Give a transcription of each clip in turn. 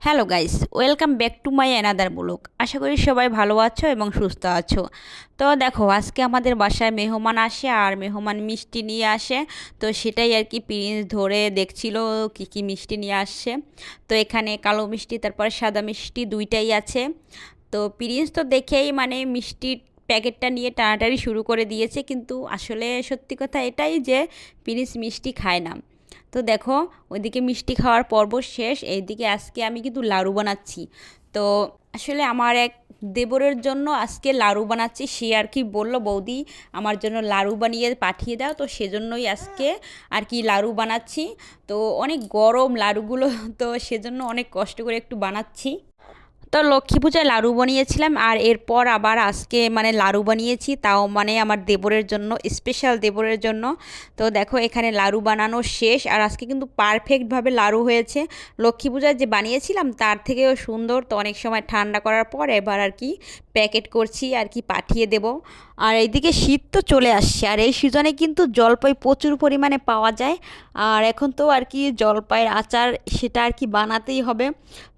Hello guys, welcome back to my another blog. আশা করি সবাই ভালো আছো এবং সুস্থ আছো। তো দেখো, আজকে আমাদের বাসায় মেহমান আসে আর মেহমান মিষ্টি নিয়ে আসে। তো সেটাই আর কি প্রিন্স ধরে দেখছিল কি কি মিষ্টি নিয়ে আসছে। তো এখানে কালো মিষ্টি তারপর সাদা মিষ্টি দুইটাই আছে। তো প্রিন্স তো দেখেই মানে মিষ্টির প্যাকেটটা নিয়ে টানাটানি শুরু করে দিয়েছে, কিন্তু আসলে সত্যি কথা এটাই যে প্রিন্স মিষ্টি খায় না। তো দেখো, ওইদিকে মিষ্টি খাওয়ার পর্ব শেষ, এইদিকে আজকে আমি কিন্তু লাড়ু বানাচ্ছি। তো আসলে আমার এক দেবরের জন্য আজকে লাড়ু বানাচ্ছি। সে আর কি বলল, বৌদি আমার জন্য লাড়ু বানিয়ে পাঠিয়ে দাও, তো সেজন্যই আজকে আর কি লাড়ু বানাচ্ছি। তো অনেক গরম লাড়ুগুলো, তো সেজন্য অনেক কষ্ট করে একটু বানাচ্ছি। তো লক্ষ্মী পূজায় লাড়ু বানিয়েছিলাম আর এরপর আবার আজকে মানে লাড়ু বানিয়েছি, তাও মানে আমার দেবরের জন্য, স্পেশাল দেবরের জন্য। তো দেখো, এখানে লাড়ু বানানো শেষ আর আজকে কিন্তু পারফেক্টভাবে লাড়ু হয়েছে। লক্ষ্মী পূজায় যে বানিয়েছিলাম তার থেকেও সুন্দর। তো অনেক সময় ঠান্ডা করার পর এবার আর কি প্যাকেট করছি আর কি পাঠিয়ে দেব। আর এইদিকে শীত তো চলে আসছে আর এই সিজনে কিন্তু জলপাই প্রচুর পরিমাণে পাওয়া যায়। আর এখন তো আর কি জলপাইয়ের আচার সেটা আর কি বানাতেই হবে।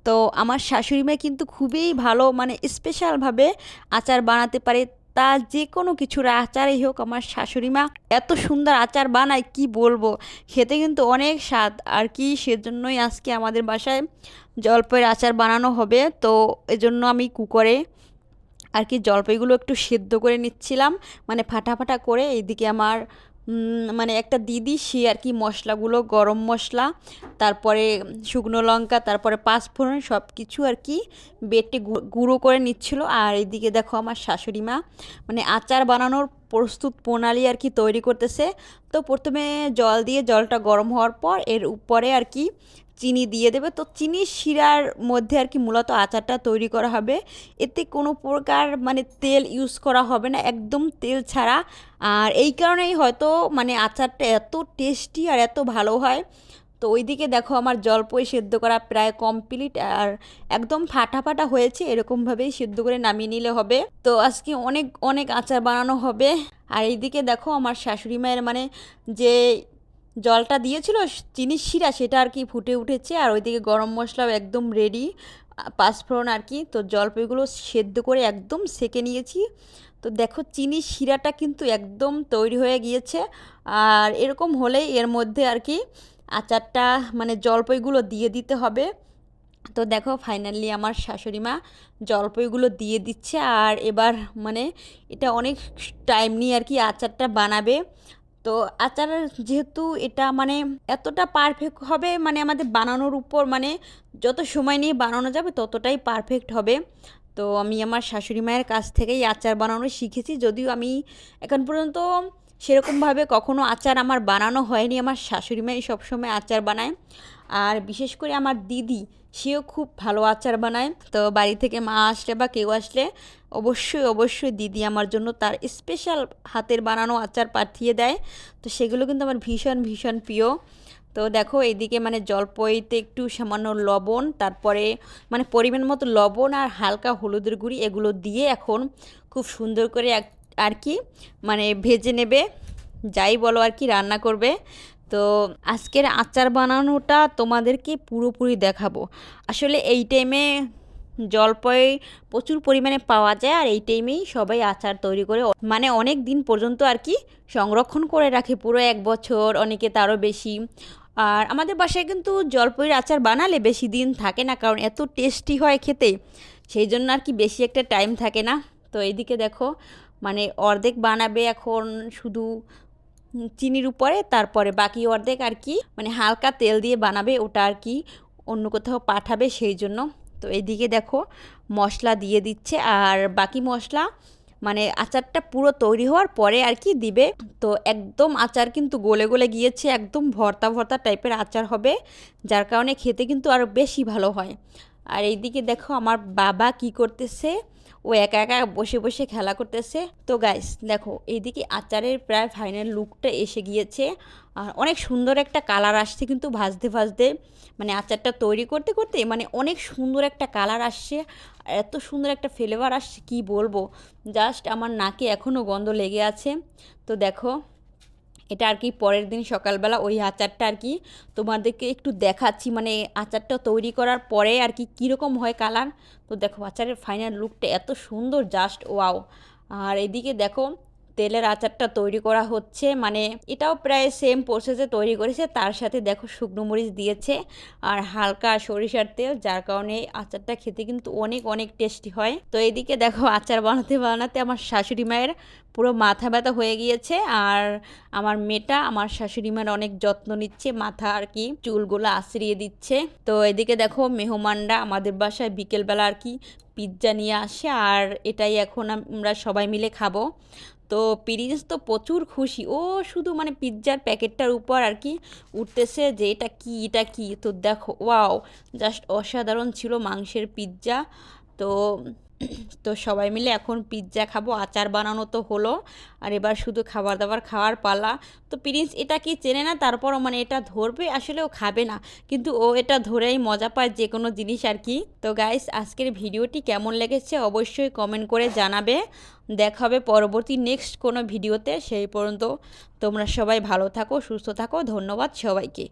তো আমার শাশুড়ি মা কিন্তু খুবই ভালো মানে স্পেশালভাবে আচার বানাতে পারে। তা যে কোনো কিছুর আচারই হোক, আমার শাশুড়ি মা এত সুন্দর আচার বানায় কি বলবো। খেতে কিন্তু অনেক স্বাদ আর কি, সেজন্যই আজকে আমাদের বাসায় জলপাইয়ের আচার বানানো হবে। তো এজন্য আমি কুকারে আর কি জলপাইগুলো একটু সেদ্ধ করে নিচ্ছিলাম, মানে ফাটা ফাটা করে। এইদিকে আমার মানে একটা দিদি সে আর কি মশলাগুলো, গরম মশলা, তারপরে শুকনো লঙ্কা, তারপরে পাঁচফোড়ন সব কিছু আর কি বেটে গুঁড়ো করে নিচ্ছিল। আর এইদিকে দেখো আমার শাশুড়ি মা মানে আচার বানানোর প্রস্তুত প্রণালী আর কি তৈরি করতেছে। তো প্রথমে জল দিয়ে, জলটা গরম হওয়ার পর এর উপরে আর কি চিনি দিয়ে দেবে। তো চিনির শিরার মধ্যে আর কি মূলত আচারটা তৈরি করা হবে। এতে কোনো প্রকার মানে তেল ইউজ করা হবে না, একদম তেল ছাড়া। আর এই কারণেই হয়তো মানে আচারটা এত টেস্টি আর এত ভালো হয়। তো ওইদিকে দেখো আমার জলপই সেদ্ধ করা প্রায় কমপ্লিট আর একদম ফাটা ফাটা হয়েছে, এরকমভাবেই সেদ্ধ করে নামিয়ে নিলে হবে। তো আজকে অনেক অনেক আচার বানানো হবে। আর এইদিকে দেখো আমার শাশুড়ি মায়ের মানে যে জলটা দিয়েছিল চিনির শিরা, সেটা আর কি ফুটে উঠেছে। আর ওইদিকে গরম মশলাও একদম রেডি, পাঁচফোড়ন আর কি। তো জলপাইগুলো সেদ্ধ করে একদম সেকে নিয়েছি। তো দেখো চিনির শিরাটা কিন্তু একদম তৈরি হয়ে গিয়েছে। আর এরকম হলেই এর মধ্যে আর কি আচারটা মানে জলপাইগুলো দিয়ে দিতে হবে। তো দেখো ফাইনালি আমার শাশুড়ি মা জলপাইগুলো দিয়ে দিচ্ছে। আর এবার মানে এটা অনেক টাইম নিয়ে আর কি আচারটা বানাবে। তো আচার যেহেতু এটা মানে এতটা পারফেক্ট হবে, মানে আমাদের বানানোর উপর, মানে যত সময় নিয়ে বানানো যাবে ততটাই পারফেক্ট হবে। তো আমি আমার শাশুড়ি মায়ের কাছ থেকেই আচার বানানো শিখেছি, যদিও আমি এখন পর্যন্ত সেরকমভাবে কখনো আচার আমার বানানো হয়নি। আমার শাশুড়ি মাই সবসময় আচার বানায়। আর বিশেষ করে আমার দিদি, সেও খুব ভালো আচার বানায়। তো বাড়ি থেকে মা আসলে বা কেউ আসলে অবশ্যই অবশ্যই দিদি আমার জন্য তার স্পেশাল হাতের বানানো আচার পাঠিয়ে দেয়। তো সেগুলো কিন্তু আমার ভীষণ ভীষণ প্রিয়। তো দেখো এইদিকে মানে জলপাইতে একটু সামান্য লবণ, তারপরে মানে পরিমাণ মতো লবণ আর হালকা হলুদের গুঁড়ি, এগুলো দিয়ে এখন খুব সুন্দর করে আর কি মানে ভেজে নেবে, যাই বলো আর কি রান্না করবে। তো আজকের আচার বানানোটা তোমাদেরকে পুরোপুরি দেখাবো। আসলে এই টাইমে জলপাই প্রচুর পরিমাণে পাওয়া যায় আর এই টাইমেই সবাই আচার তৈরি করে, মানে অনেক দিন পর্যন্ত আর কি সংরক্ষণ করে রাখে, পুরো এক বছর, অনেকে তারও বেশি। আর আমাদের বাসায় কিন্তু জলপাইয়ের আচার বানালে বেশি দিন থাকে না, কারণ এত টেস্টি হয় খেতে, সেই জন্য আর কি বেশি একটা টাইম থাকে না। তো এইদিকে দেখো মানে অর্ধেক বানাবে এখন শুধু চিনির উপরে, তারপরে বাকি অর্ধেক আর কি মানে হালকা তেল দিয়ে বানাবে, ওটা আর কি অন্য কোথাও পাঠাবে সেই জন্য। তো এইদিকে দেখো মশলা দিয়ে দিচ্ছে আর বাকি মশলা মানে আচারটা পুরো তৈরি হওয়ার পরে আর কি দিবে। তো একদম আচার কিন্তু গলে গলে গিয়েছে, একদম ভর্তা ভর্তা টাইপের আচার হবে, যার কারণে খেতে কিন্তু আরও বেশি ভালো হয়। আর এইদিকে দেখো আমার বাবা কি করতেছে, ও একা একা বসে বসে খেলা করতেছে। তো গাইস দেখো এইদিকে আচারের প্রায় ফাইনাল লুকটা এসে গিয়েছে। আর অনেক সুন্দর একটা কালার আসছে কিন্তু ভাজতে ভাজতে, মানে আচারটা তৈরি করতে করতে মানে অনেক সুন্দর একটা কালার আসছে, আর এত সুন্দর একটা ফ্লেভার আসছে কি বলবো, জাস্ট আমার নাকে এখনও গন্ধ লেগে আছে। তো দেখো এটা আর কি পরের দিন সকালবেলা ওই আচারটা আর কি তোমাদেরকে একটু দেখাচ্ছি, মানে আচারটা তৈরি করার পরে আর কি কীরকম হয় কালার। তো দেখো আচারের ফাইনাল লুকটা এত সুন্দর, জাস্ট ওয়াও। আর এদিকে দেখো তেলের আচারটা তৈরি করা হচ্ছে, মানে এটাও প্রায় সেম প্রসেসে তৈরি করেছে, তার সাথে দেখো শুকনো মরিচ দিয়েছে আর হালকা সরিষার তেল, যার কারণে আচারটা খেতে কিন্তু অনেক অনেক টেস্টি হয়। তো এদিকে দেখো আচার বানাতে বানাতে আমার শাশুড়ি মায়ের পুরো মাথা ব্যথা হয়ে গিয়েছে, আর আমার মেয়েটা আমার শাশুড়ি মায়ের অনেক যত্ন নিচ্ছে, মাথা আর কি চুলগুলো আঁচড়িয়ে দিচ্ছে। তো এদিকে দেখো মেহমানরা আমাদের বাসায় বিকেলবেলা আর কি পিৎজা নিয়ে আসে, আর এটাই এখন আমরা সবাই মিলে খাবো। তো প্রিন্স তো প্রচুর খুশি, ও শুধু মানে পিৎজার প্যাকেটটার উপর আর কি উঠতেছে যে এটা কি এটা কি। তো দেখো ওয়াও, জাস্ট অসাধারণ ছিল মাংসের পিৎজা। তো তো সবাই মিলে এখন পিৎজা খাবো, আচার বানানো তো হলো, আর এবার শুধু খাবার দাবার খাওয়ার পালা। তো প্রিন্স এটা কি চেনে না, তারপরও মানে এটা ধরবে, আসলে ও খাবে না, কিন্তু ও এটা ধরেই মজা পায় যে কোনো জিনিস আর কি। তো গাইস আজকের ভিডিওটি কেমন লেগেছে অবশ্যই কমেন্ট করে জানাবে। দেখা হবে পরবর্তী নেক্সট কোনো ভিডিওতে, সেই পর্যন্ত তোমরা সবাই ভালো থাকো, সুস্থ থাকো, ধন্যবাদ সবাইকে।